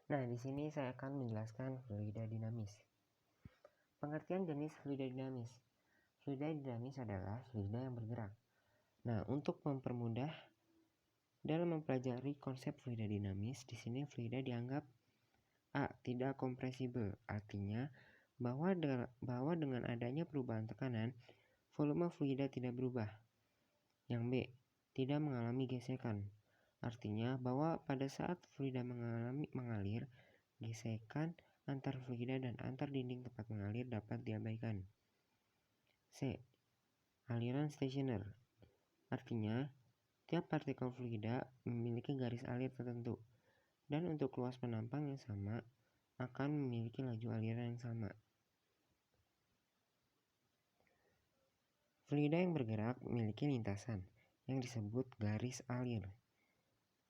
Nah, di sini saya akan menjelaskan fluida dinamis. Pengertian jenis fluida dinamis. Fluida dinamis adalah fluida yang bergerak. Nah, untuk mempermudah dalam mempelajari konsep fluida dinamis, di sini fluida dianggap A. Tidak kompresibel, artinya bahwa dengan adanya perubahan tekanan, volume fluida tidak berubah. Yang B. Tidak mengalami gesekan, artinya bahwa pada saat fluida mengalir, gesekan antar fluida dan antar dinding tempat mengalir dapat diabaikan. C. Aliran stasioner, artinya tiap partikel fluida memiliki garis alir tertentu, dan untuk luas penampang yang sama akan memiliki laju aliran yang sama. Fluida yang bergerak memiliki lintasan yang disebut garis alir.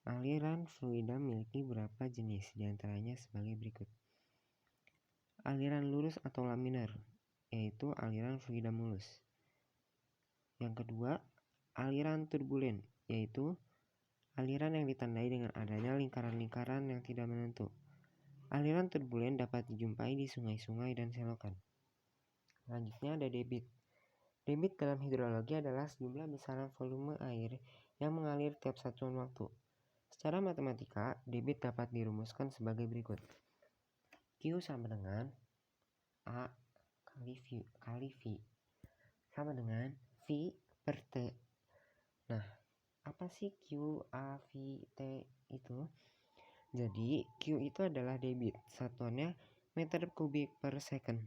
Aliran fluida memiliki beberapa jenis, diantaranya sebagai berikut. Aliran lurus atau laminar, yaitu aliran fluida mulus. Yang kedua, aliran turbulen, yaitu aliran yang ditandai dengan adanya lingkaran-lingkaran yang tidak menentu. Aliran turbulen dapat dijumpai di sungai-sungai dan selokan. Selanjutnya ada debit. Debit dalam hidrologi adalah sejumlah besaran volume air yang mengalir tiap satuan waktu. Secara matematika, debit dapat dirumuskan sebagai berikut. Q sama dengan A kali V sama dengan V per T. Nah, apa sih Q, A, V, T itu? Jadi, Q itu adalah debit, satuannya meter kubik per second.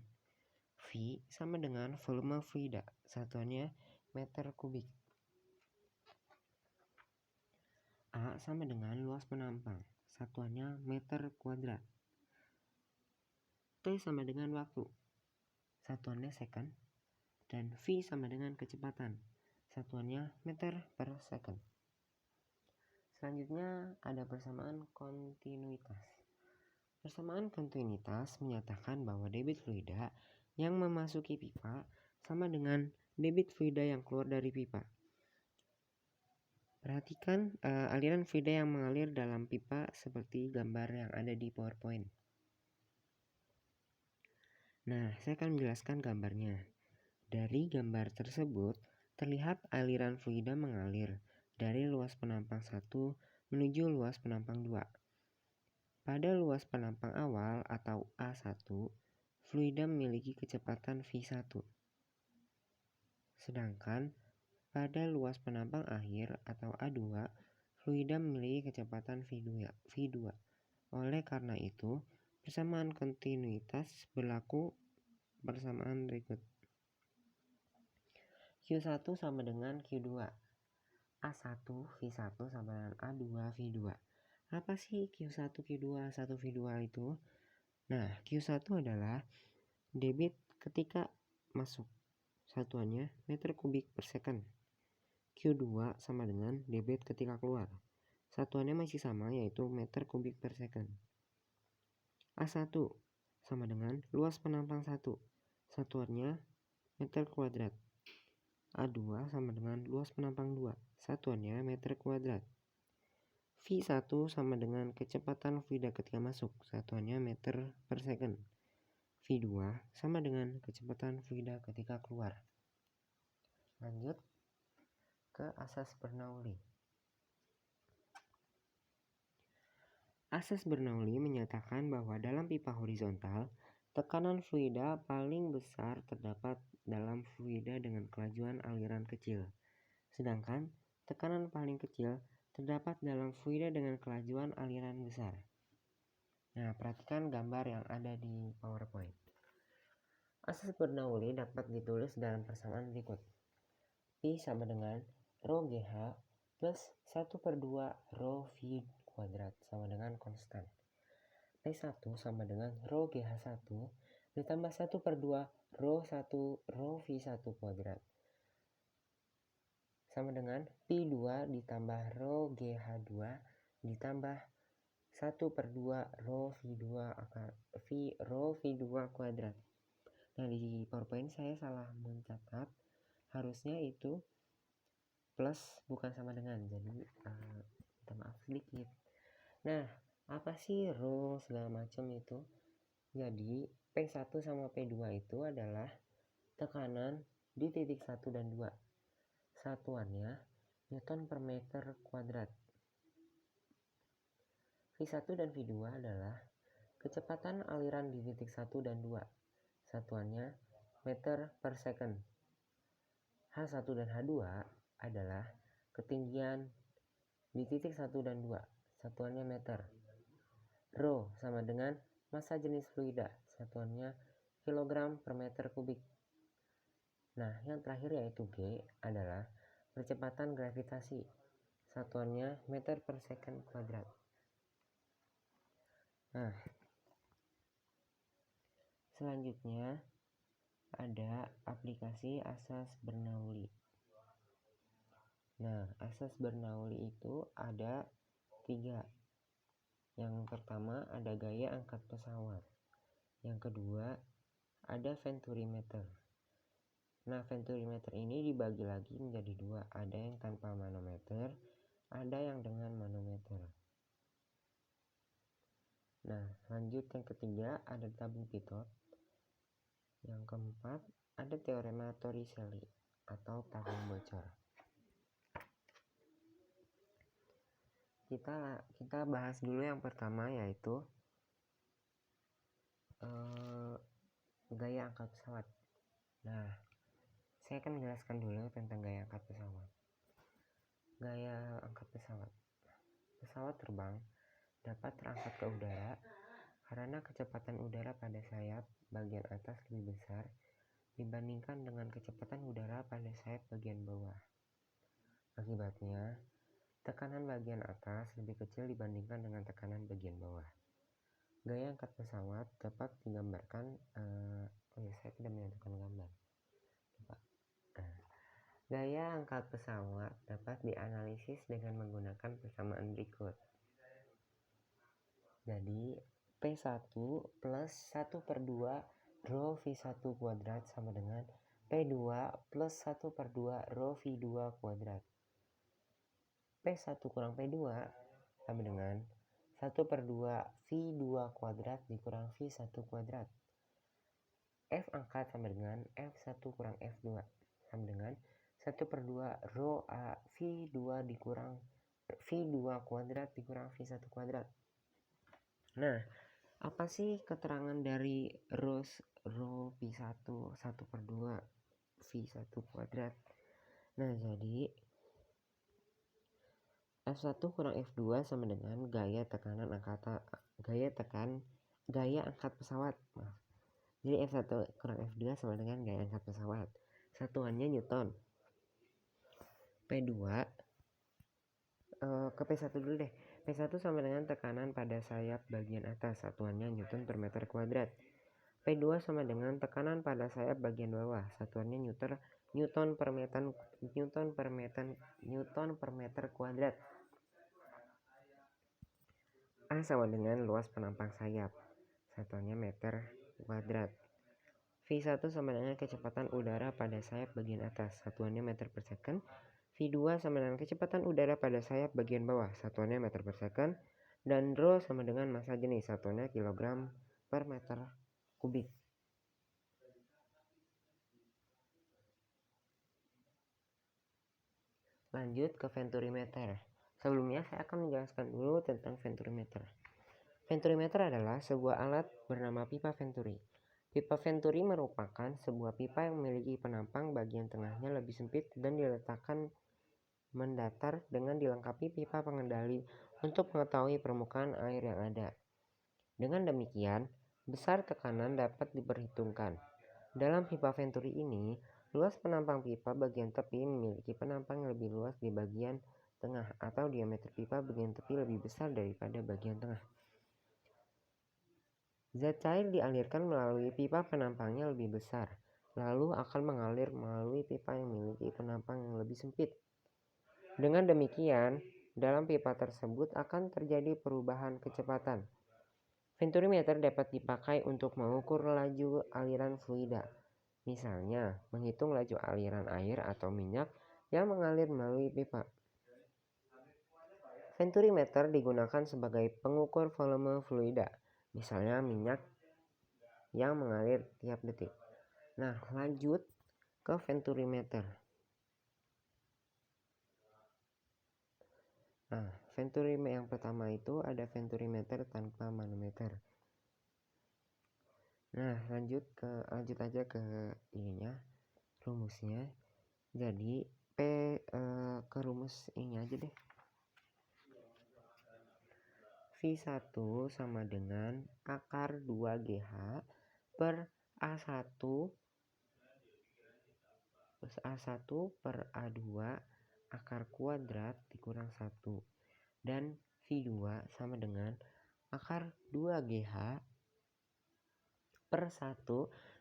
V sama dengan volume fluida, satuannya meter kubik. A sama dengan luas penampang, satuannya meter kuadrat. T sama dengan waktu, satuannya second. Dan V sama dengan kecepatan, satuannya meter per second. Selanjutnya ada persamaan kontinuitas. Persamaan kontinuitas menyatakan bahwa debit fluida yang memasuki pipa sama dengan debit fluida yang keluar dari pipa. Perhatikan aliran fluida yang mengalir dalam pipa seperti gambar yang ada di PowerPoint. Nah, saya akan menjelaskan gambarnya. Dari gambar tersebut, terlihat aliran fluida mengalir dari luas penampang 1 menuju luas penampang 2. Pada luas penampang awal atau A1, fluida memiliki kecepatan V1. Sedangkan pada luas penampang akhir atau A2, fluida memiliki kecepatan V2. Oleh karena itu, persamaan kontinuitas berlaku persamaan berikut. Q1 sama dengan Q2. A1 V1 sama dengan A2 V2. Apa sih Q1 Q2 A1 V2 itu? Nah, Q1 adalah debit ketika masuk, satuannya meter kubik per second. Q2 sama dengan debit ketika keluar, satuannya masih sama yaitu meter kubik per second. A1 sama dengan luas penampang 1, satuannya meter kuadrat. A2 sama dengan luas penampang 2, satuannya meter kuadrat. V1 sama dengan kecepatan fluida ketika masuk, satuannya meter per second. V2 sama dengan kecepatan fluida ketika keluar. Lanjut ke asas Bernoulli. Asas Bernoulli menyatakan bahwa dalam pipa horizontal, tekanan fluida paling besar terdapat dalam fluida dengan kelajuan aliran kecil, sedangkan tekanan paling kecil terdapat dalam fluida dengan kelajuan aliran besar. Nah, perhatikan gambar yang ada di PowerPoint. Asas Bernoulli dapat ditulis dalam persamaan berikut. P sama dengan rho GH plus 1/2 rho V kuadrat sama dengan konstan. P1 sama dengan rho GH1 ditambah 1/2 rho 1 rho V1 kuadrat sama dengan P2 ditambah rho GH2 ditambah 1/2 rho V2 rho V2 kuadrat. Nah, di PowerPoint saya salah mencatat, harusnya itu plus bukan sama dengan, jadi minta maaf sedikit. Nah, Apa sih rho segala macam itu? Jadi P1 sama P2 itu adalah tekanan di titik 1 dan 2. Satuannya Newton per meter kuadrat. V1 dan V2 adalah kecepatan aliran di titik 1 dan 2. Satuannya meter per second. H1 dan H2 adalah ketinggian di titik 1 dan 2. Satuannya meter. Rho sama dengan massa jenis fluida. Satuannya kilogram per meter kubik. Nah, yang terakhir yaitu G adalah percepatan gravitasi. Satuannya meter per second kuadrat. Nah, selanjutnya ada aplikasi asas Bernoulli. Nah, asas Bernoulli itu ada 3. Yang pertama ada gaya angkat pesawat. Yang kedua ada venturimeter. Nah, venturimeter ini dibagi lagi menjadi 2. Ada yang tanpa manometer, ada yang dengan manometer. Nah, lanjut yang ketiga ada tabung pitot. Yang keempat ada teorema Torricelli atau tabung bocor. Kita bahas dulu yang pertama yaitu gaya angkat pesawat. Nah, saya akan menjelaskan dulu tentang gaya angkat pesawat. Gaya angkat pesawat. Pesawat terbang dapat terangkat ke udara karena kecepatan udara pada sayap bagian atas lebih besar dibandingkan dengan kecepatan udara pada sayap bagian bawah. Akibatnya, tekanan bagian atas lebih kecil dibandingkan dengan tekanan bagian bawah. Gaya angkat pesawat dapat digambarkan. Saya tidak menentukan gambar. Gaya angkat pesawat dapat dianalisis dengan menggunakan persamaan berikut. Jadi P1 plus 1 per 2 rho V1 kuadrat sama dengan P2 plus 1 per 2 rho V2 kuadrat. P1 kurang P2 sama dengan 1 per 2 V2 kuadrat dikurang V1 kuadrat. F angkat sama dengan F1 kurang F2 sama dengan 1 per 2 rho A V2 dikurang V2 kuadrat dikurang V1 kuadrat. Nah, apa sih keterangan dari rho V1 1 per 2 V1 kuadrat? Nah, jadi F1 kurang F2 sama dengan gaya angkat pesawat. Jadi F1 kurang F2 sama dengan gaya angkat pesawat. Satuannya Newton. P2 ke P1 dulu deh. P1 sama dengan tekanan pada sayap bagian atas. Satuannya Newton per meter kuadrat. P2 sama dengan tekanan pada sayap bagian bawah. Satuannya Newton per meter kuadrat. A sama dengan luas penampang sayap. Satuannya meter kuadrat. V1 sama dengan kecepatan udara pada sayap bagian atas. Satuannya meter per second. V2 sama dengan kecepatan udara pada sayap bagian bawah. Satuannya meter per second. Dan rho sama dengan massa jenis. Satuannya kilogram per meter kubik. Lanjut ke venturimeter. Sebelumnya saya akan menjelaskan dulu tentang venturimeter. Venturimeter adalah sebuah alat bernama pipa venturi. Pipa venturi merupakan sebuah pipa yang memiliki penampang bagian tengahnya lebih sempit dan diletakkan mendatar dengan dilengkapi pipa pengendali untuk mengetahui permukaan air yang ada. Dengan demikian, besar tekanan dapat diperhitungkan. Dalam pipa venturi ini, luas penampang pipa bagian tepi memiliki penampang yang lebih luas di bagian tengah atau diameter pipa bagian tepi lebih besar daripada bagian tengah. Zat cair dialirkan melalui pipa penampangnya lebih besar, lalu akan mengalir melalui pipa yang memiliki penampang yang lebih sempit. Dengan demikian, dalam pipa tersebut akan terjadi perubahan kecepatan. Venturimeter dapat dipakai untuk mengukur laju aliran fluida. Misalnya, menghitung laju aliran air atau minyak yang mengalir melalui pipa. Venturimeter digunakan sebagai pengukur volume fluida, misalnya minyak yang mengalir tiap detik. Nah, lanjut ke venturimeter. Nah, venturimeter yang pertama itu ada venturimeter tanpa manometer. Nah, lanjut aja ke ininya, rumusnya. Jadi ke rumus ini aja deh. V1 sama dengan akar 2GH per A1 plus A1 per A2 akar kuadrat dikurang 1. Dan V2 sama dengan akar 2GH per 1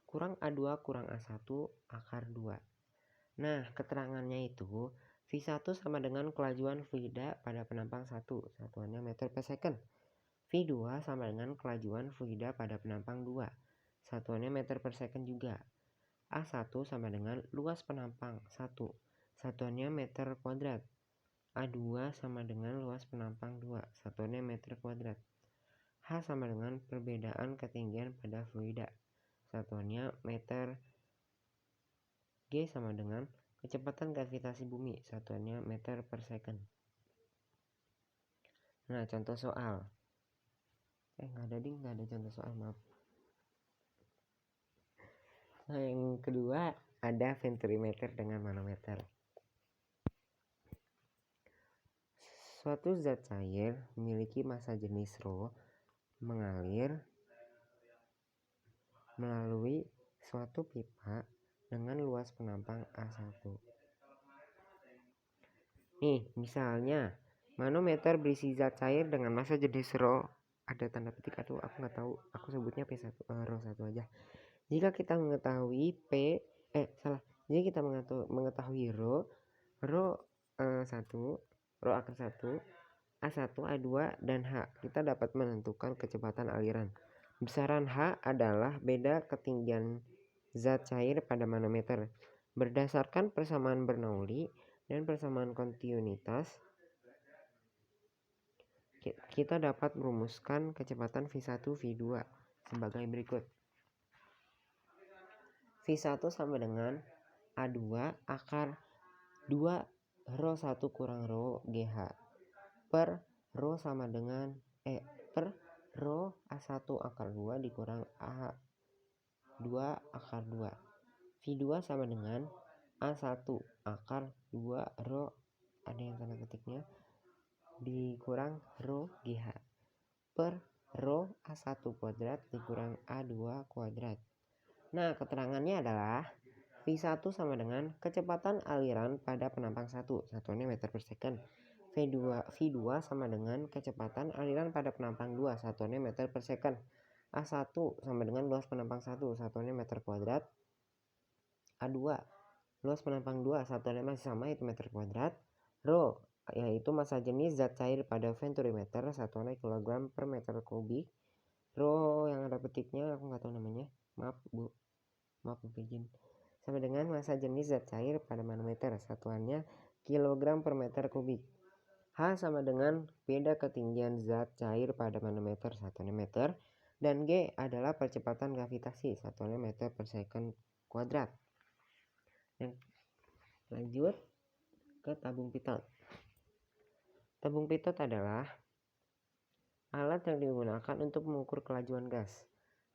kurang A2 kurang A1 akar 2. Nah, keterangannya itu V1 sama dengan kelajuan fluida pada penampang 1, satuannya meter per second. V2 sama dengan kelajuan fluida pada penampang 2, satuannya meter per second juga. A1 sama dengan luas penampang 1, satuannya meter kuadrat. A2 sama dengan luas penampang 2, satuannya meter kuadrat. H sama dengan perbedaan ketinggian pada fluida, satuannya meter. G sama dengan kecepatan gravitasi bumi, satuannya meter per second. Nah, contoh soal. Nggak ada contoh soal, maaf. Nah, yang kedua ada venturimeter dengan manometer. Suatu zat cair memiliki massa jenis ρ mengalir melalui suatu pipa dengan luas penampang A1. Nih, misalnya manometer berisi zat cair dengan massa jenis ρ, ada tanda petik atau aku nggak tahu, aku sebutnya P1 ρ1 aja. Jika kita mengetahui jika kita mengetahui ρ1, ρ akar 1, A1, A2 dan H, kita dapat menentukan kecepatan aliran. Besaran H adalah beda ketinggian zat cair pada manometer. Berdasarkan persamaan Bernoulli dan persamaan kontinuitas, kita dapat merumuskan kecepatan V1, V2 sebagai berikut. V1 sama dengan A2 akar 2 ρ1 kurang ρ GH per ρ sama dengan per ρ A1 akar 2 dikurang A2 akar 2. V2 sama dengan A1 akar 2 ρ, ada yang tanda ketiknya, dikurang ρ GH per ρ A1 kuadrat dikurang A2 kuadrat. Nah, keterangannya adalah V1 sama dengan kecepatan aliran pada penampang 1, satuannya meter per second. V2 sama dengan kecepatan aliran pada penampang 2, satuannya meter per second. A1 sama dengan luas penampang 1, satuannya meter kuadrat. A2 luas penampang 2, satuannya masih sama, yaitu meter kuadrat. ρ yaitu massa jenis zat cair pada venturimeter, satuannya kilogram per meter kubik. ρ yang ada petiknya aku nggak tahu namanya, maaf Bu izin, sama dengan massa jenis zat cair pada manometer, satuannya kilogram per meter kubik. H sama dengan beda ketinggian zat cair pada manometer, satuannya meter. Dan G adalah percepatan gravitasi, satuannya meter per second kuadrat. Lanjut ke tabung pitot. Tabung pitot adalah alat yang digunakan untuk mengukur kelajuan gas.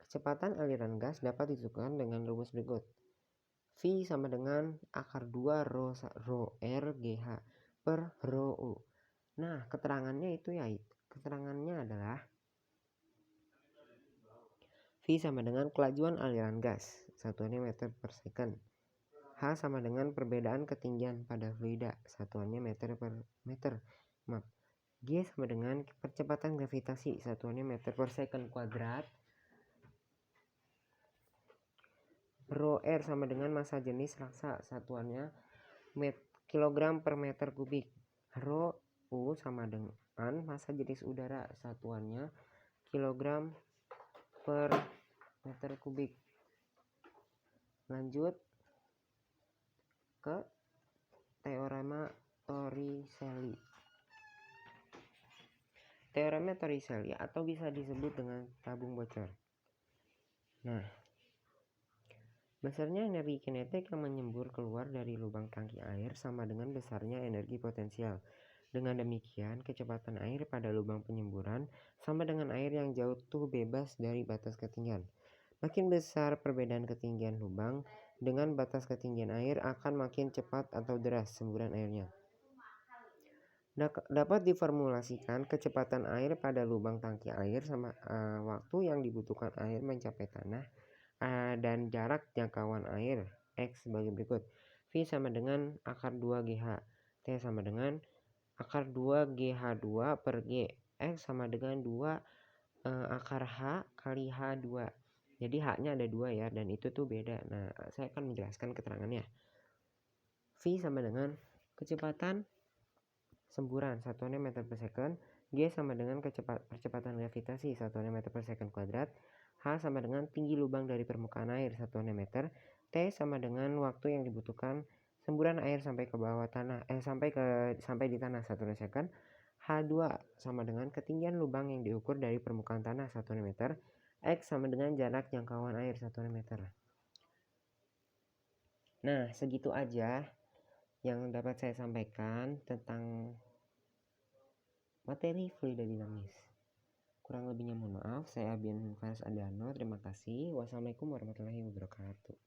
Kecepatan aliran gas dapat ditentukan dengan rumus berikut. V sama dengan akar 2 ρ R GH per ρ U. Nah, keterangannya adalah V sama dengan kelajuan aliran gas, satuannya meter per second. H sama dengan perbedaan ketinggian pada fluida, satuannya meter per meter. G sama dengan percepatan gravitasi, satuannya meter per second kuadrat. Rho R sama dengan massa jenis raksa, satuannya kilogram per meter kubik. Rho U sama dengan massa jenis udara, satuannya kilogram per meter kubik. Lanjut ke teorema Torricelli. teorema Torricelli atau bisa disebut dengan tabung bocor. Nah, besarnya energi kinetik yang menyembur keluar dari lubang tangki air sama dengan besarnya energi potensial. Dengan demikian, kecepatan air pada lubang penyemburan sama dengan air yang jatuh bebas dari batas ketinggian. Makin besar perbedaan ketinggian lubang dengan batas ketinggian air, akan makin cepat atau deras semburan airnya. Dapat diformulasikan kecepatan air pada lubang tangki air sama waktu yang dibutuhkan air mencapai tanah dan jarak jangkauan air X sebagai berikut. V sama dengan akar 2 GH, T sama dengan akar 2 GH2 per G, X sama dengan 2 akar H kali H2. Jadi H-nya ada 2 ya, dan itu tuh beda. Nah, saya akan menjelaskan keterangannya. V sama dengan kecepatan semburan satuannya meter per second, G sama dengan percepatan gravitasi satuannya meter per second kuadrat, H sama dengan tinggi lubang dari permukaan air satuannya meter, T sama dengan waktu yang dibutuhkan semburan air sampai ke bawah tanah sampai di tanah satuannya second, H2 sama dengan ketinggian lubang yang diukur dari permukaan tanah satuannya meter, X sama dengan jarak jangkauan air satuannya meter. Nah, segitu aja yang dapat saya sampaikan tentang materi fluida dinamis. Kurang lebihnya mohon maaf. Saya Abian Faris Adano. Terima kasih. Wassalamualaikum warahmatullahi wabarakatuh.